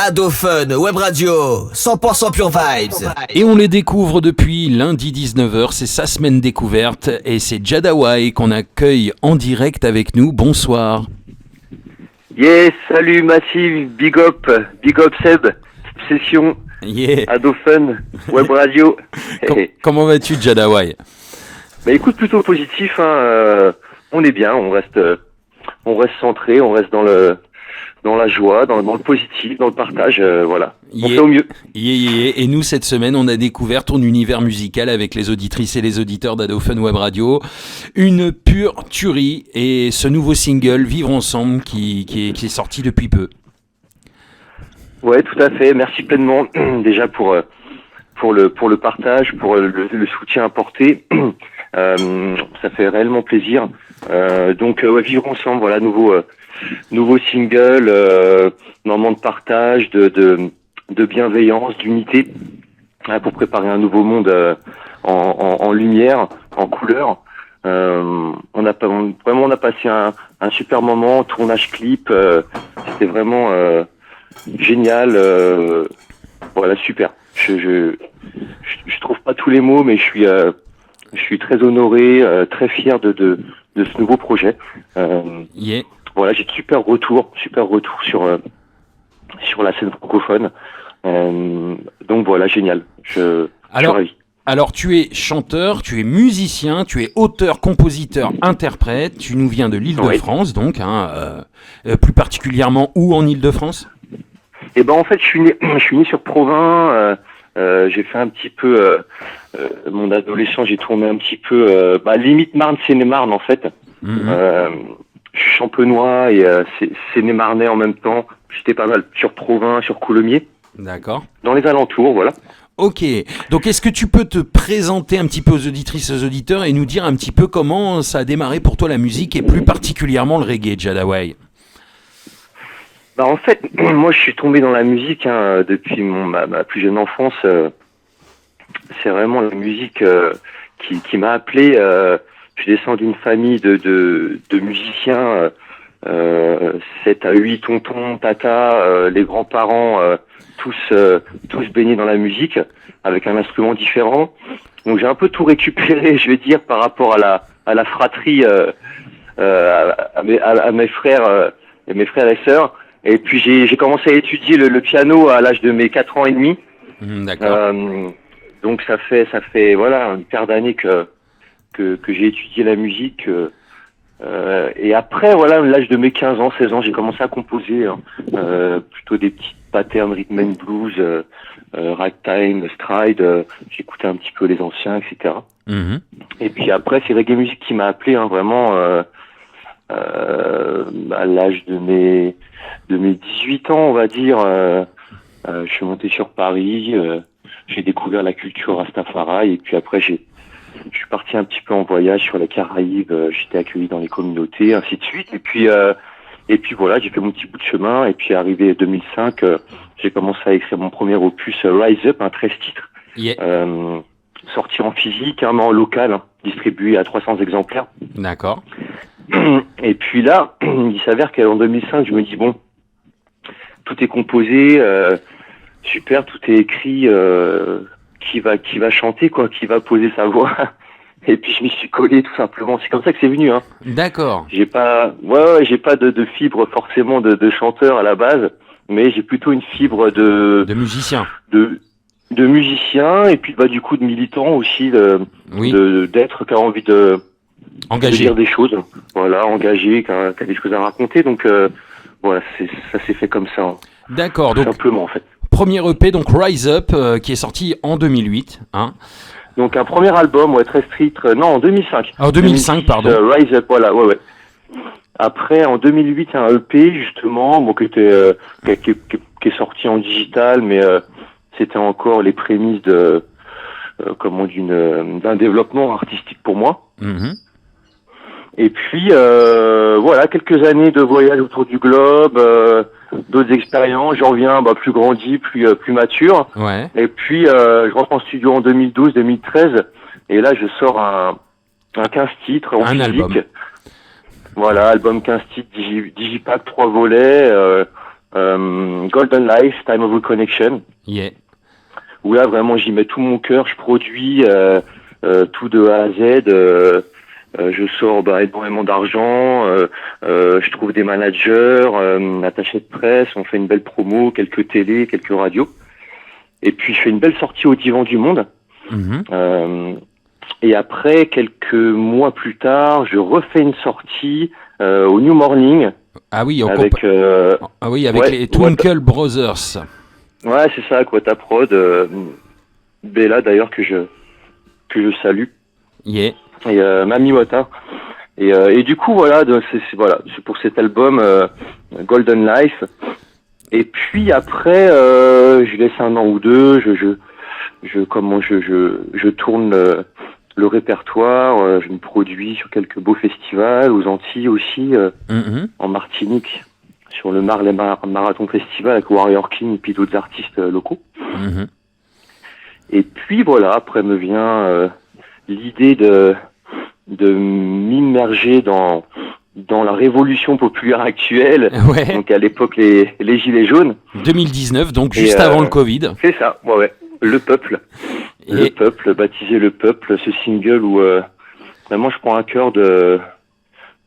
Adofun Web Radio, 100% Pure Vibes. Et on les découvre depuis lundi 19h, c'est sa semaine découverte et c'est Jadaway qu'on accueille en direct avec nous. Bonsoir. Yes, salut Massive, big up Seb, session, Adofun Web Radio. Comment vas-tu Jadaway? Bah écoute, plutôt positif, hein, on est bien, on reste centré, on reste dans la joie, dans le positif, dans le partage, voilà. On fait au mieux. Et nous, cette semaine, on a découvert ton univers musical avec les auditrices et les auditeurs d'Adofun Web Radio. Une pure tuerie et ce nouveau single, Vivre Ensemble, qui est sorti depuis peu. Ouais, tout à fait. Merci pleinement déjà pour le partage, pour le soutien apporté. Ça fait réellement plaisir. Donc, Vivre Ensemble, voilà, nouveau single, moment de partage, de bienveillance, d'unité, pour préparer un nouveau monde en lumière, en couleur. On a passé un super moment, tournage clip, c'était vraiment génial, voilà, super. Je trouve pas tous les mots, mais je suis très honoré, très fier de ce nouveau projet. Voilà, j'ai de super retour sur la scène francophone. Donc voilà, génial. Je suis ravi. Alors tu es chanteur, tu es musicien, tu es auteur, compositeur, interprète. Tu nous viens de l'Île-de-France, donc, plus particulièrement où en Île-de-France? Eh ben en fait, je suis né sur Provins. J'ai fait un petit peu mon adolescence. J'ai tourné un petit peu, limite Marne-Seine-et-Marne en fait. Je suis champenois et Seine-et-Marnais en même temps. J'étais pas mal sur Provins, sur Coulommiers. D'accord. Dans les alentours, voilà. Ok. Donc, est-ce que tu peux te présenter un petit peu aux auditrices et aux auditeurs et nous dire un petit peu comment ça a démarré pour toi la musique et plus particulièrement le reggae, Jadaway? En fait, moi, je suis tombé dans la musique depuis ma plus jeune enfance. C'est vraiment la musique qui m'a appelé. Je descends d'une famille de musiciens, 7 à 8 tontons, tata, les grands-parents, tous baignés dans la musique, avec un instrument différent. Donc j'ai un peu tout récupéré, je vais dire, par rapport à la fratrie, à mes frères et sœurs. Et puis j'ai commencé à étudier le piano à l'âge de mes 4 ans et demi. D'accord. Donc ça fait voilà une paire d'années que j'ai étudié la musique. Et après, voilà, à l'âge de mes 15 ans, 16 ans, j'ai commencé à composer plutôt des petits patterns rhythm and blues, ragtime, stride. J'écoutais un petit peu les anciens, etc. Et puis après, c'est reggae music qui m'a appelé, vraiment à l'âge de mes 18 ans, on va dire. Je suis monté sur Paris, j'ai découvert la culture Rastafari, et puis après je suis parti un petit peu en voyage sur les Caraïbes, j'étais accueilli dans les communautés, ainsi de suite. Et puis voilà, j'ai fait mon petit bout de chemin. Et puis arrivé 2005, j'ai commencé à écrire mon premier opus, Rise Up, un 13 titres, sorti en physique, mais en local, distribué à 300 exemplaires. D'accord. Et puis là, il s'avère qu'en 2005, je me dis bon, tout est composé, super, tout est écrit. Qui va chanter, quoi, qui va poser sa voix. Et puis je m'y suis collé tout simplement. C'est comme ça que c'est venu, hein. D'accord. J'ai pas de fibre forcément de chanteur à la base, mais j'ai plutôt une fibre de musicien. De musicien, et puis du coup de militant aussi, d'être qui a envie de dire des choses, voilà, engagé, qui a des choses à raconter. Donc voilà, ça s'est fait comme ça, hein. D'accord. Tout simplement en fait. Premier EP, donc Rise Up, qui est sorti en 2008. Hein. Donc un premier album, 13 titres, non, en 2005. En 2005, pardon. Rise Up, voilà, ouais. Après, en 2008, un EP, justement, qui est sorti en digital, mais c'était encore les prémices d'un développement artistique pour moi. Et puis, voilà, quelques années de voyage autour du globe, d'autres expériences, j'en reviens plus grandi, plus mature. Ouais. Et puis je rentre en studio en 2012-2013 et là je sors un 15 titres en physique. Album. Voilà, album 15 titres, Digipack, 3 volets, Golden Life, Time of Reconnection. Yeah. Où là vraiment j'y mets tout mon cœur, je produis tout de A à Z. Je sors énormément d'argent, je trouve des managers, attachés de presse, on fait une belle promo, quelques télés, quelques radios. Et puis je fais une belle sortie au Divan du Monde. Et après, quelques mois plus tard, je refais une sortie au New Morning. Ah oui, avec les Twinkle Brothers. Ouais, c'est ça, Quota Prod. Bella d'ailleurs que je salue. Yeah. Et Mami Wata. Et du coup voilà, c'est pour cet album Golden Life. Et puis après, je laisse un an ou deux, je tourne le répertoire, je me produis sur quelques beaux festivals, aux Antilles aussi, en Martinique, sur le Marley Marathon Festival avec Warrior King et puis d'autres artistes locaux. Et puis voilà, après me vient l'idée de m'immerger dans la révolution populaire actuelle. Ouais. Donc à l'époque les gilets jaunes. 2019, donc juste avant le Covid. C'est ça, ouais. Le peuple. Le peuple, baptisé Le Peuple, ce single où vraiment je prends à cœur de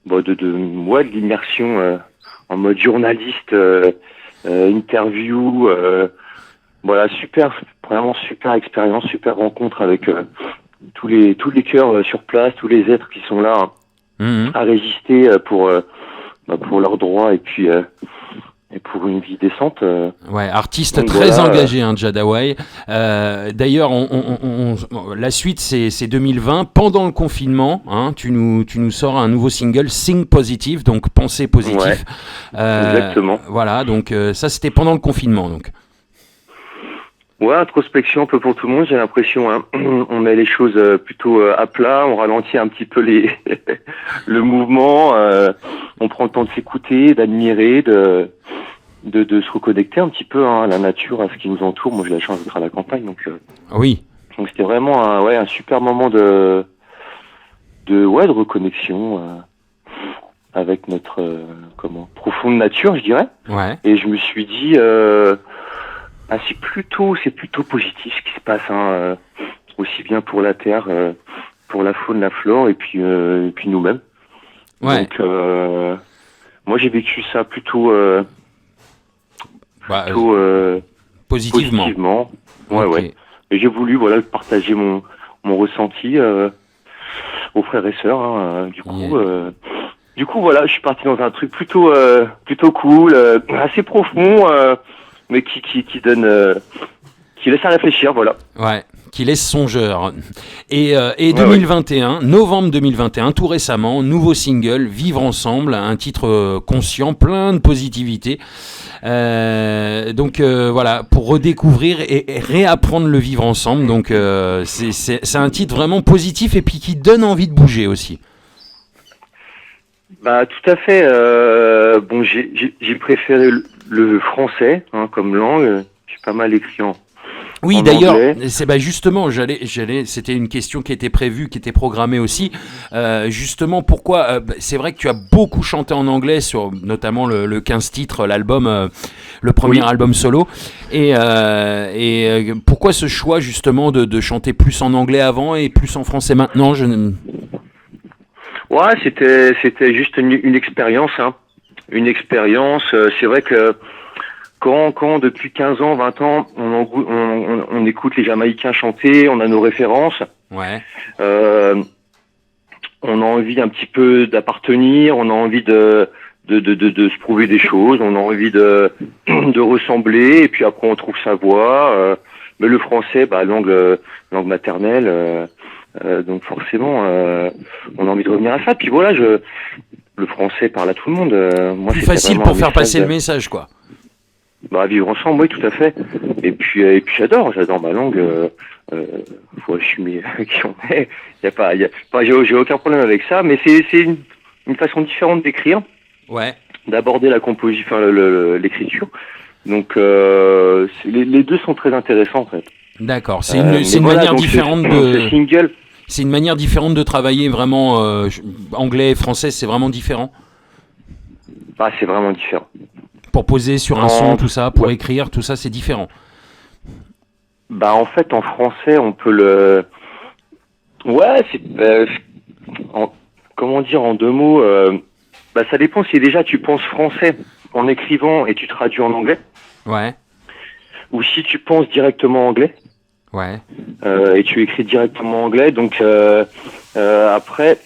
l'immersion en mode journaliste, interview, vraiment super expérience, super rencontre avec tous les cœurs sur place, tous les êtres qui sont là à résister pour leurs droits et puis et pour une vie décente. Ouais, artiste donc très voilà, engagé, Jadaway. D'ailleurs, la suite, c'est 2020. Pendant le confinement, tu nous sors un nouveau single, Think Positive, donc penser positif. Ouais, exactement. Voilà, donc ça, c'était pendant le confinement, donc. Ouais, introspection un peu pour tout le monde, j'ai l'impression. On met les choses plutôt à plat, on ralentit un petit peu le mouvement, on prend le temps de s'écouter, d'admirer, de se reconnecter un petit peu à la nature, à ce qui nous entoure. Moi, j'ai la chance d'être à la campagne, donc oui. Donc c'était vraiment un super moment de reconnexion avec notre profonde nature, je dirais. Ouais. Et je me suis dit c'est plutôt positif ce qui se passe, aussi bien pour la terre, pour la faune, la flore, et puis nous-mêmes. Ouais. Donc moi j'ai vécu ça plutôt positivement. Ouais, okay. Ouais. Et j'ai voulu partager mon ressenti aux frères et sœurs. Du coup voilà, je suis parti dans un truc plutôt cool, assez profond, mais qui donne, qui laisse à réfléchir, voilà. Ouais, qui laisse songeur. Et 2021, novembre 2021, tout récemment, nouveau single, Vivre ensemble, un titre conscient, plein de positivité. Donc voilà, pour redécouvrir et réapprendre le vivre ensemble. Donc c'est un titre vraiment positif et puis qui donne envie de bouger aussi. Bah tout à fait. J'ai préféré le français comme langue. J'ai pas mal écrit en d'ailleurs, anglais. c'est justement, c'était une question qui était prévue, qui était programmée aussi. Justement, pourquoi c'est vrai que tu as beaucoup chanté en anglais sur notamment le 15 titres, l'album, le premier album solo. Et pourquoi ce choix justement de chanter plus en anglais avant et plus en français maintenant? Ouais, c'était juste une expérience, une expérience. C'est vrai que quand depuis 15 ans, 20 ans, on écoute les Jamaïcains chanter, on a nos références. Ouais. On a envie un petit peu d'appartenir, on a envie de se prouver des choses, on a envie de ressembler, et puis après on trouve sa voix. Mais le français, langue maternelle. Donc forcément, on a envie de revenir à ça. Puis voilà, le français parle à tout le monde. Moi, plus facile pour faire passer le message, quoi. Vivre ensemble, oui, tout à fait. Et puis j'adore ma langue. Faut assumer qui on est. J'ai aucun problème avec ça, mais c'est une façon différente d'écrire. Ouais. D'aborder la composition, l'écriture. Donc les deux sont très intéressants en fait. D'accord. C'est une manière différente de. Single. C'est une manière différente de travailler vraiment anglais et français. C'est vraiment différent. C'est vraiment différent. Pour poser sur un Non, son, tout ça, pour ouais. écrire, tout ça, c'est différent. Bah en fait en français on peut le. Ouais, comment dire en 2 mots. Bah ça dépend si déjà tu penses français en écrivant et tu traduis en anglais, Ouais, ou si tu penses directement anglais. ouais. Et tu écris directement anglais. Donc après,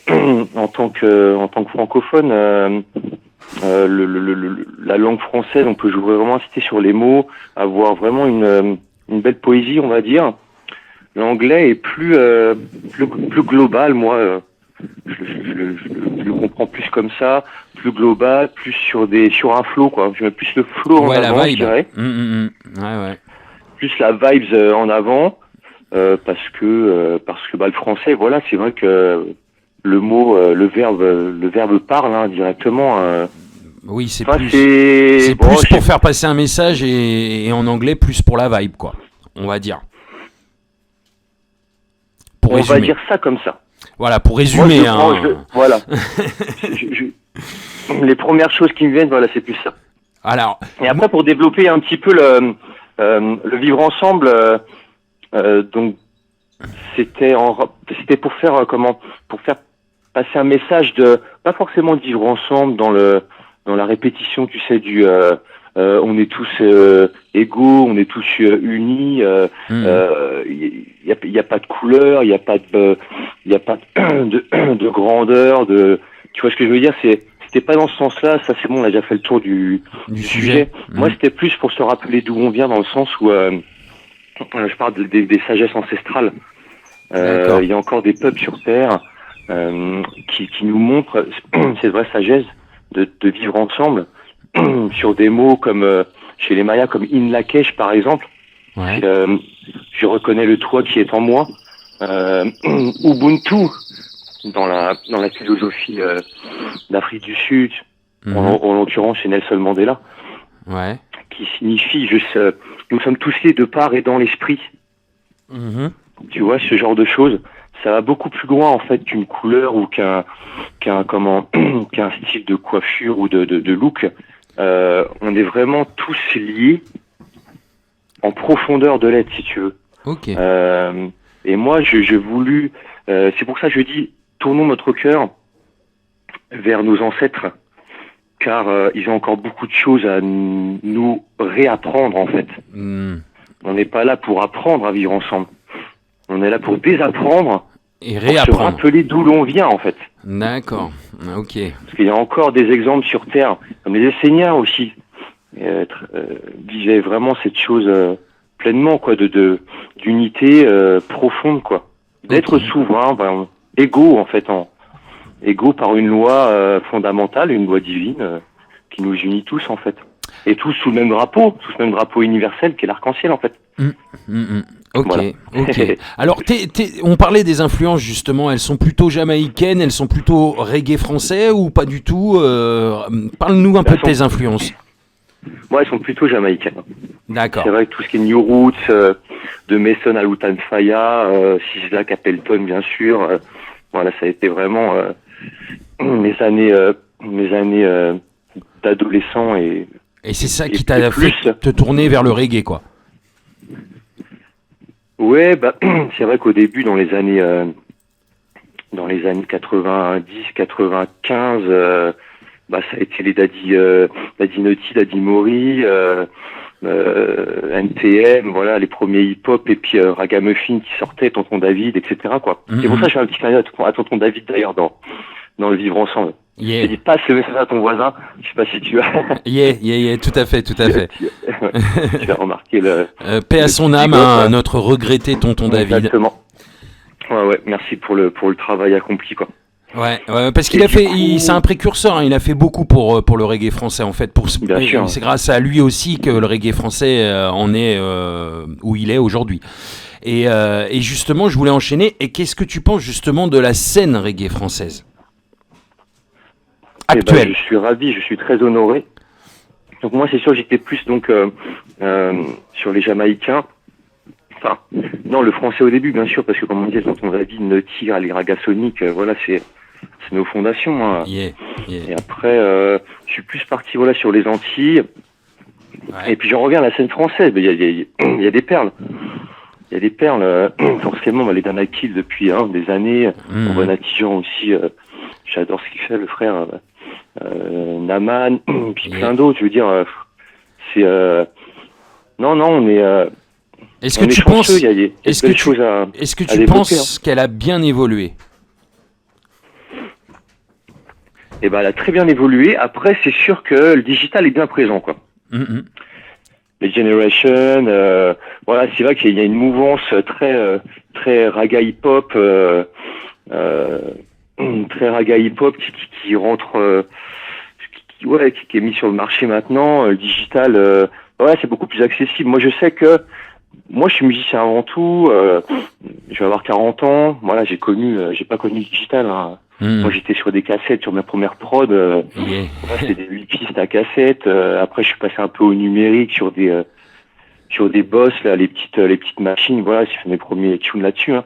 en tant que francophone, la langue française, on peut jouer vraiment insister sur les mots, avoir vraiment une belle poésie, on va dire. L'anglais est plus global, moi. Je le comprends plus comme ça, plus global, plus sur un flow, quoi. Je mets plus le flow en Ouais, la avant, je vibe. dirais. Ouais, ouais. Plus la vibes en avant. Parce que bah, le français, voilà, c'est vrai que le mot, le verbe parle hein, directement. Oui, c'est Enfin, plus, c'est bon, pour faire passer un message et en anglais, plus pour la vibe, quoi. On va dire. Pour on résumer. va dire ça comme ça. Voilà, pour Moi, résumer. voilà. Les premières choses qui me viennent, voilà, c'est plus ça. Alors. Et après, pour développer un petit peu le vivre ensemble, donc c'était pour faire pour faire passer un message de pas forcément de vivre ensemble dans la répétition, tu sais, du on est tous égaux, on est tous unis, il y a pas de couleur, il y a pas de grandeur, tu vois ce que je veux dire, c'était pas dans ce sens-là, ça c'est bon, on a déjà fait le tour du sujet. Moi c'était plus pour se rappeler d'où on vient, dans le sens où je parle des sagesses ancestrales. Il y a encore des peuples sur Terre qui nous montrent cette vraie sagesse de vivre ensemble sur des mots comme chez les Mayas comme In Lakesh par exemple. Ouais. Je reconnais le toi qui est en moi. Ubuntu dans la philosophie d'Afrique du Sud, en l'occurrence chez Nelson Mandela. Ouais. Qui signifie nous sommes tous liés de part et dans l'esprit. Tu vois, ce genre de choses, ça va beaucoup plus loin en fait qu'une couleur ou qu'un style de coiffure ou de look. On est vraiment tous liés en profondeur de l'être, si tu veux. Ok. Et moi, j'ai voulu, c'est pour ça que je dis, tournons notre cœur vers nos ancêtres, car ils ont encore beaucoup de choses à nous réapprendre en fait. On n'est pas là pour apprendre à vivre ensemble. On est là pour désapprendre et réapprendre. Pour se rappeler d'où l'on vient en fait. D'accord, ok. Parce qu'il y a encore des exemples sur Terre, comme les Esséniens aussi, vivaient vraiment cette chose pleinement, quoi, d'unité profonde, quoi. D'être souverain, égaux en fait, égaux par une loi fondamentale, une loi divine qui nous unit tous en fait. Et tous sous le même drapeau universel qui est l'arc-en-ciel en fait. Ok, voilà. Ok. Alors, on parlait des influences justement, elles sont plutôt jamaïcaines, elles sont plutôt reggae français ou pas du tout Parle-nous un peu de tes influences. Moi, elles sont plutôt jamaïcaines. D'accord. C'est vrai que tout ce qui est New Roots, de Mason à Lutan Fyah, Sizzla, Capleton bien sûr, voilà, ça a été vraiment mes années d'adolescent et c'est ça qui t'a fait te tourner vers le reggae, quoi. Ouais, c'est vrai qu'au début, dans les années 90, 95, ça a été les Daddy Naughty, Daddy Mori, NTM, voilà, les premiers hip-hop, et puis Ragamuffin qui sortait, Tonton David, etc., quoi. C'est pour ça que je fais un petit clin d'œil à Tonton David, d'ailleurs, dans le Vivre Ensemble. Yeah. Je dis passe le message à ton voisin, je sais pas si tu as... Yeah, tout à fait. Tu as remarqué paix à son âme, à notre regretté Tonton David. Exactement. Ouais, merci pour le travail accompli, quoi. Ouais, parce qu'il c'est un précurseur, hein, il a fait beaucoup pour le reggae français en fait. Bien sûr. C'est grâce à lui aussi que le reggae français en est où il est aujourd'hui. Et justement, je voulais enchaîner. Et qu'est-ce que tu penses justement de la scène reggae française actuelle? Je suis ravi, je suis très honoré. Donc moi, c'est sûr, j'étais plus donc sur les Jamaïcains. Enfin, non, le français au début, bien sûr, parce que comme on disait, Tonton David, Naughty, les Ragasonic, voilà, c'est nos fondations. Hein. Yeah. Et après, je suis plus parti sur les Antilles. Ouais. Et puis j'en reviens à la scène française, il y a des perles. Il y a des perles, forcément, les Dan Akil depuis des années, Bonatijan aussi, j'adore ce qu'il fait, le frère, Naman, puis plein d'autres, je veux dire, c'est... non, on est... Est-ce que on est tu chanceux, penses, il y a des belles choses à est-ce que à tu développer, penses qu'elle a bien évolué? Et ben, elle a très bien évolué. Après, c'est sûr que le digital est bien présent, quoi. Mhm. Les generations, voilà, c'est vrai qu'il y a une mouvance très raga hip-hop, très raga hip-hop qui rentre, qui est mis sur le marché maintenant. Le digital, c'est beaucoup plus accessible. Moi, je sais que moi, je suis musicien avant tout. Je vais avoir 40 ans. Voilà, j'ai pas connu le digital, hein. Moi, j'étais sur des cassettes, sur ma première prod. C'était des 8 pistes à cassette. Après, je suis passé un peu au numérique sur des boss, là, les petites machines. Voilà, j'ai fait mes premiers tunes là-dessus, hein.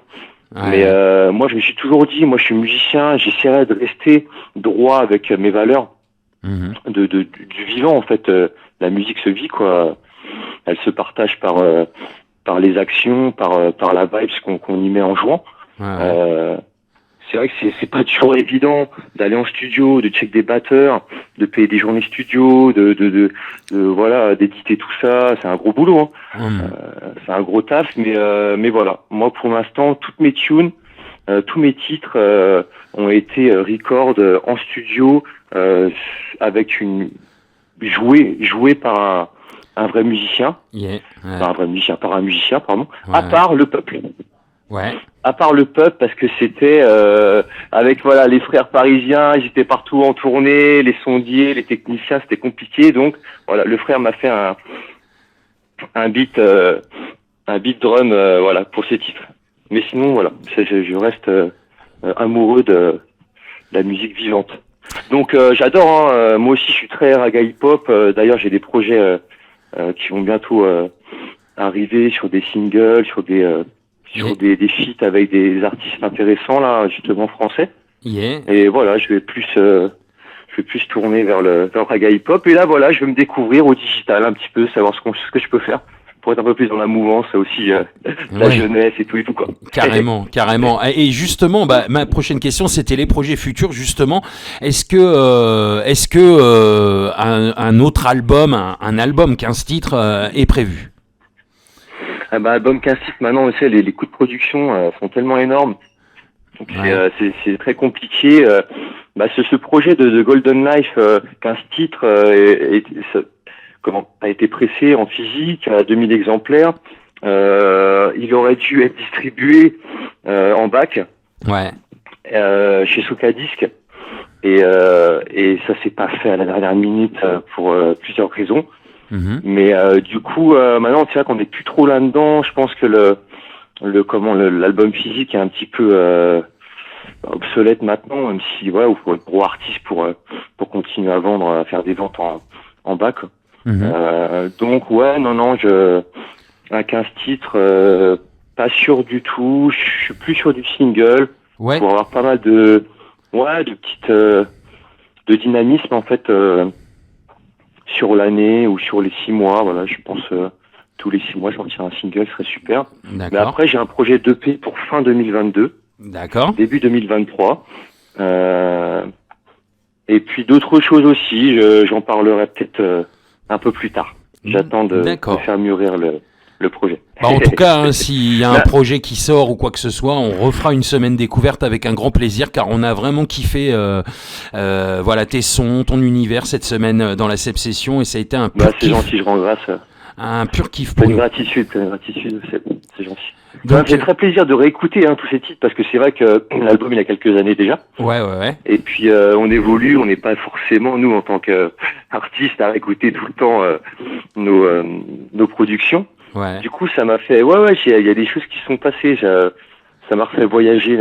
Ouais. Mais moi, je me suis toujours dit, moi, je suis musicien. J'essaierai de rester droit avec mes valeurs du vivant, en fait. La musique se vit, quoi. Elle se partage par les actions, par la vibe qu'on y met en jouant. C'est vrai que c'est pas toujours évident d'aller en studio, de check des batteurs, de payer des journées studio, voilà, d'éditer tout ça. C'est un gros boulot, hein. C'est un gros taf, mais voilà. Moi, pour l'instant, toutes mes tunes, tous mes titres ont été record en studio avec joué par un vrai musicien. Par un musicien, pardon. À part le peuple. Ouais. À part le peuple, parce que c'était avec les frères parisiens, ils étaient partout en tournée, les sondiers, les techniciens, c'était compliqué. Donc voilà, le frère m'a fait un beat drum, pour ces titres. Mais sinon voilà, je reste amoureux de la musique vivante. Donc j'adore, hein, moi aussi je suis très raga hip-hop. D'ailleurs j'ai des projets qui vont bientôt arriver sur des singles, sur des feats avec des artistes intéressants là, justement français. Et voilà, je vais plus tourner vers le raga hip-hop. Et là voilà, je vais me découvrir au digital un petit peu, savoir ce que je peux faire pour être un peu plus dans la mouvance aussi, la jeunesse et tout quoi. Carrément. Et justement, ma prochaine question, c'était les projets futurs justement. Est-ce que un autre album, un album 15 titres est prévu? Album 15 titres, maintenant, on sait, les coûts de production sont tellement énormes. Donc c'est très compliqué. Ce projet de Golden Life, 15 titres, a été pressé en physique à 2000 exemplaires. Il aurait dû être distribué en bac chez Socadisc. Et ça s'est pas fait à la dernière minute pour plusieurs raisons. Mais du coup, maintenant, c'est vrai qu'on n'est plus trop là-dedans. Je pense que l'album physique est un petit peu obsolète maintenant, même si il faut être gros artiste pour continuer à vendre, à faire des ventes en bac. Donc à 15 titres, pas sûr du tout. Je suis plus sur du single pour avoir pas mal de petites de dynamisme en fait. Sur l'année ou sur les 6 mois, voilà, je pense tous les 6 mois sortir un single serait super. D'accord. Mais après j'ai un projet d'EP pour fin 2022. D'accord. Début 2023. Et puis d'autres choses aussi, j'en parlerai peut-être un peu plus tard. J'attends de faire mûrir le projet. En tout cas, s'il y a un projet qui sort ou quoi que ce soit, on refera une semaine découverte avec un grand plaisir, car on a vraiment kiffé tes sons, ton univers cette semaine dans la Seb Session, et ça a été un pur kiff. C'est gentil, je rends grâce. Un pur kiff pour nous. Gratitude, c'est gentil. Donc, c'est très plaisir de réécouter tous ces titres, parce que c'est vrai que l'album il a quelques années déjà. Ouais. Et puis on évolue, on n'est pas forcément nous en tant qu'artistes à réécouter tout le temps nos productions. Ouais. Du coup, ça m'a fait, il y a des choses qui sont passées. Ça m'a refait voyager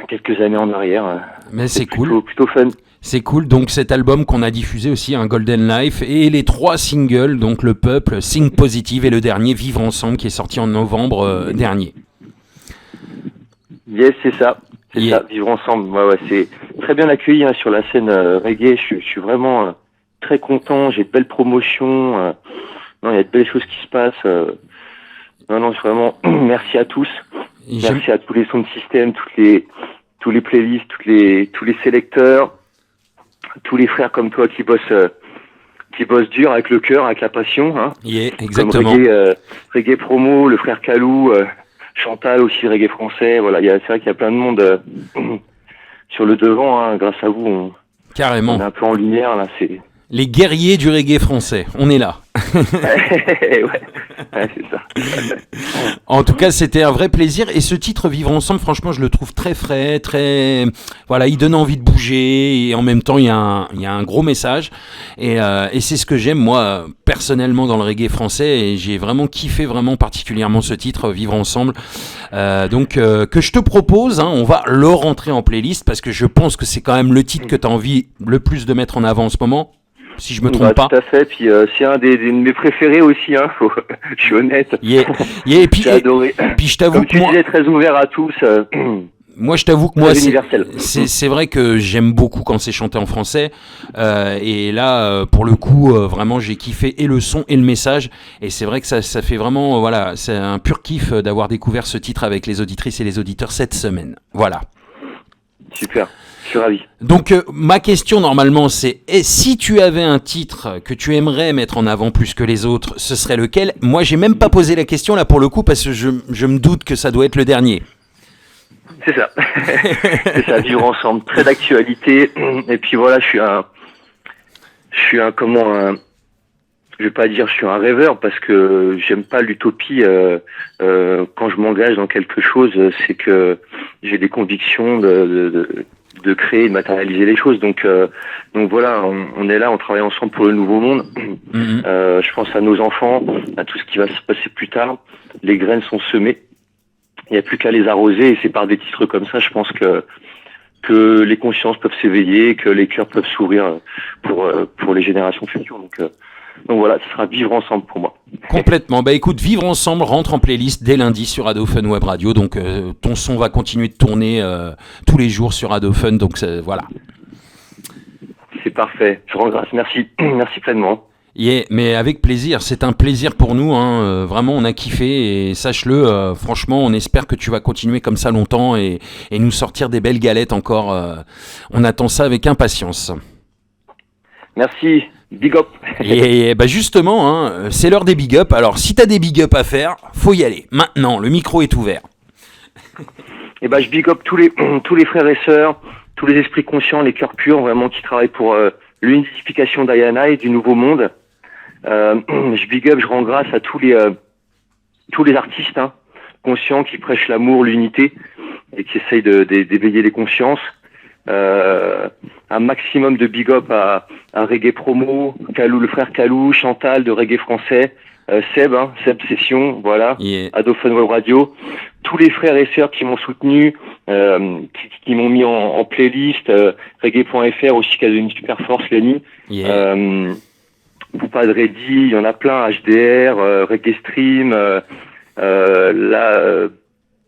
quelques années en arrière. Mais c'est cool. Plutôt fun. C'est cool. Donc cet album qu'on a diffusé aussi, un Golden Life, et les 3 singles, donc Le Peuple, Think Positive et le dernier Vivre Ensemble qui est sorti en novembre dernier. Yes, c'est ça. Ça, Vivre Ensemble. C'est très bien accueilli sur la scène reggae. Je suis vraiment très content. J'ai de belles promotions. Non, il y a de belles choses qui se passent. Non, vraiment, merci à tous. Merci à tous les sons de système, tous les playlists, tous les sélecteurs, tous les frères comme toi qui bossent dur avec le cœur, avec la passion. Hein. Yeah, exactement. Comme reggae promo, le frère Kalou, Chantal aussi, reggae français. Voilà, c'est vrai qu'il y a plein de monde sur le devant. Hein, grâce à vous, carrément. On est un peu en lumière là. C'est les guerriers du reggae français. On est là. ouais, c'est ça. En tout cas, c'était un vrai plaisir. Et ce titre Vivre ensemble, franchement, je le trouve très frais, très, voilà, il donne envie de bouger et en même temps, il y a un gros message. Et c'est ce que j'aime moi personnellement dans le reggae français. Et j'ai vraiment kiffé vraiment particulièrement ce titre Vivre ensemble. Donc que je te propose, hein, on va le rentrer en playlist parce que je pense que c'est quand même le titre que tu as envie le plus de mettre en avant en ce moment. Si je me trompe pas. Tout à fait. Puis c'est un de mes préférés aussi. Hein. Je suis honnête. Et puis, j'ai adoré. Puis je t'avoue comme tu disais, très ouvert à tous. Moi, je t'avoue que moi, universel. C'est vrai que j'aime beaucoup quand c'est chanté en français. Et là, pour le coup, vraiment, j'ai kiffé et le son et le message. Et c'est vrai que ça fait vraiment, voilà, c'est un pur kiff d'avoir découvert ce titre avec les auditrices et les auditeurs cette semaine. Voilà. Super. Je suis ravi. Donc ma question normalement c'est si tu avais un titre que tu aimerais mettre en avant plus que les autres, ce serait lequel? Moi j'ai même pas posé la question là pour le coup parce que je me doute que ça doit être le dernier. C'est ça. C'est ça, vivre ensemble, très d'actualité. Et puis voilà, je suis un je vais pas dire je suis un rêveur parce que j'aime pas l'utopie. Quand je m'engage dans quelque chose, c'est que j'ai des convictions de créer, de matérialiser les choses. Donc voilà, on est là, on travaille ensemble pour le nouveau monde. Je pense à nos enfants, à tout ce qui va se passer plus tard. Les graines sont semées. Il n'y a plus qu'à les arroser et c'est par des titres comme ça, je pense que les consciences peuvent s'éveiller, que les cœurs peuvent s'ouvrir pour les générations futures. Donc voilà, ce sera Vivre ensemble pour moi. Complètement. Bah écoute, Vivre ensemble rentre en playlist dès lundi sur Ado Fun Web Radio. Donc ton son va continuer de tourner tous les jours sur Ado Fun. Donc voilà. C'est parfait. Je rends grâce. Merci. Merci pleinement. Yeah, mais avec plaisir. C'est un plaisir pour nous. Hein. Vraiment, on a kiffé et sache-le. Franchement, on espère que tu vas continuer comme ça longtemps et nous sortir des belles galettes encore. On attend ça avec impatience. Merci. Big up. Et bah justement, hein, c'est l'heure des big up. Alors, si t'as des big up à faire, faut y aller. Maintenant, le micro est ouvert. Et bah, je big up tous les frères et sœurs, tous les esprits conscients, les cœurs purs, vraiment qui travaillent pour l'unification d'Ayana et du nouveau monde. Je big up, je rends grâce à tous les artistes hein, conscients qui prêchent l'amour, l'unité et qui essayent d'éveiller les consciences. Un maximum de big up à Reggae Promo, Kalou, le frère Kalou, Chantal de Reggae Français, Seb Session, voilà, yeah. Ado Fun Web Radio, tous les frères et sœurs qui m'ont soutenu, qui m'ont mis en playlist, reggae.fr aussi qui a donné une super force, Lenny. Yeah. Poupa de Reddy, il y en a plein, HDR, Reggae Stream, là,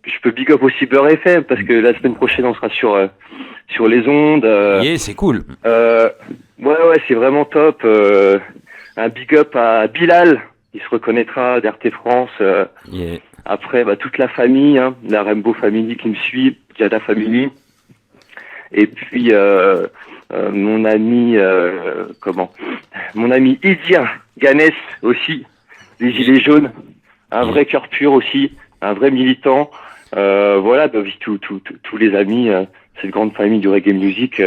je peux big up aussi Beurre FM parce que la semaine prochaine on sera sur les ondes. Yeah, c'est cool. Ouais, c'est vraiment top. Un big up à Bilal, il se reconnaîtra d'RT France. Yeah. Après, toute la famille, hein, la Rainbow Family qui me suit, Jada Family. Et puis mon ami Idia Ganès aussi, des Gilets jaunes, un vrai cœur pur aussi, un vrai militant. Voilà, tous les amis, cette grande famille du reggae music,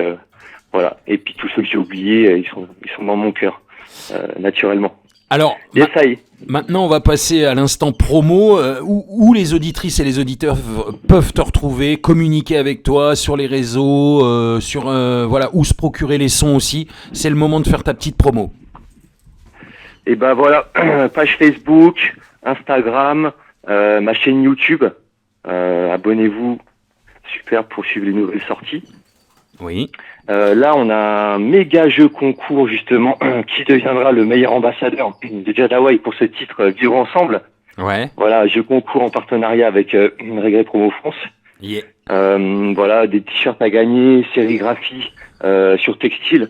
voilà. Et puis tous ceux que j'ai oubliés, ils sont dans mon cœur, naturellement. Alors, maintenant on va passer à l'instant promo, où les auditrices et les auditeurs peuvent te retrouver, communiquer avec toi sur les réseaux, voilà, où se procurer les sons aussi. C'est le moment de faire ta petite promo. Et ben voilà, page Facebook, Instagram, ma chaîne YouTube. Abonnez-vous, super pour suivre les nouvelles sorties. Oui. Là, on a un méga jeu concours justement qui deviendra le meilleur ambassadeur de Jadaway pour ce titre Vivre ensemble. Ouais. Voilà, jeu concours en partenariat avec Reggae Promo France. Yeah. Voilà, des t-shirts à gagner, sérigraphie sur textile.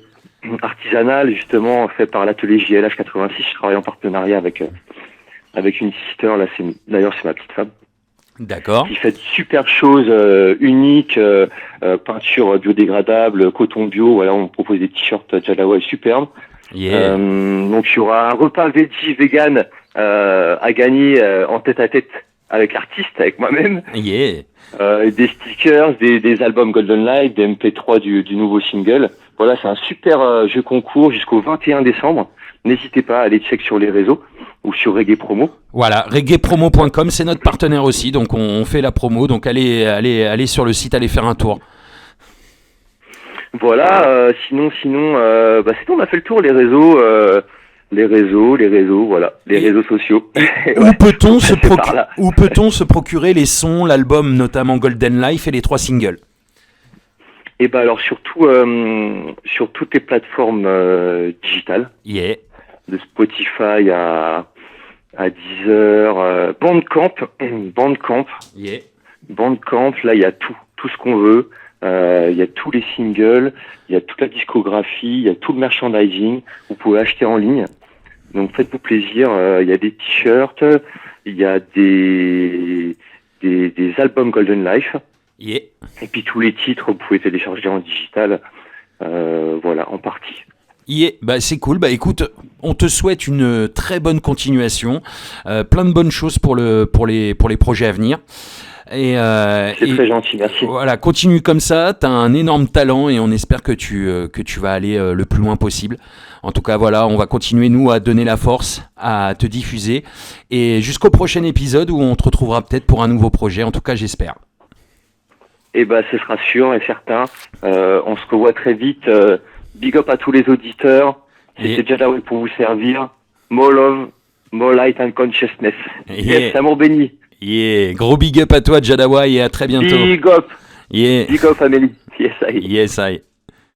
artisanal, justement, fait par l'atelier JLH 86. Je travaille en partenariat avec une sister, là, d'ailleurs, c'est ma petite femme. D'accord. Qui fait de super choses uniques, peinture biodégradable, coton bio. Voilà, on propose des t-shirts Jadaway superbes. Yeah. Donc il y aura un repas veggie vegan à gagner en tête à tête avec l'artiste, avec moi-même. Yeah. Des stickers, des albums Golden Light, des MP3 du nouveau single. Voilà, c'est un super jeu concours jusqu'au 21 décembre. N'hésitez pas à aller check sur les réseaux ou sur Reggae Promo. Voilà, reggaepromo.com, c'est notre partenaire aussi, donc on fait la promo, donc allez sur le site, allez faire un tour. Voilà, sinon, c'est bon, on a fait le tour, les réseaux, voilà, les réseaux sociaux. Où peut-on se procurer les sons, l'album, notamment Golden Life et les 3 singles? Et ben alors surtout sur toutes les plateformes digitales. Yeah. De Spotify à Deezer, Bandcamp. Yeah. Bandcamp, là il y a tout ce qu'on veut. Il y a tous les singles, il y a toute la discographie, il y a tout le merchandising. Vous pouvez acheter en ligne. Donc faites-vous plaisir. Il y a des t-shirts, il y a des albums Golden Life. Yeah. Et puis tous les titres, vous pouvez télécharger en digital. Voilà, en partie. Yeah, bah c'est cool. Bah écoute, on te souhaite une très bonne continuation, plein de bonnes choses pour les projets à venir. C'est très gentil, merci. Voilà, continue comme ça. T'as un énorme talent et on espère que tu vas aller le plus loin possible. En tout cas, voilà, on va continuer nous à donner la force, à te diffuser et jusqu'au prochain épisode où on te retrouvera peut-être pour un nouveau projet. En tout cas, j'espère. Eh ben, ce sera sûr et certain. On se revoit très vite. Big up à tous les auditeurs. C'était Jadaway pour vous servir. More love, more light and consciousness. Yeah. Yes, amour béni. Yeah, gros big up à toi Jadaway et à très bientôt. Big up. Yeah. Big up Amélie. Yes, I. Yes, I.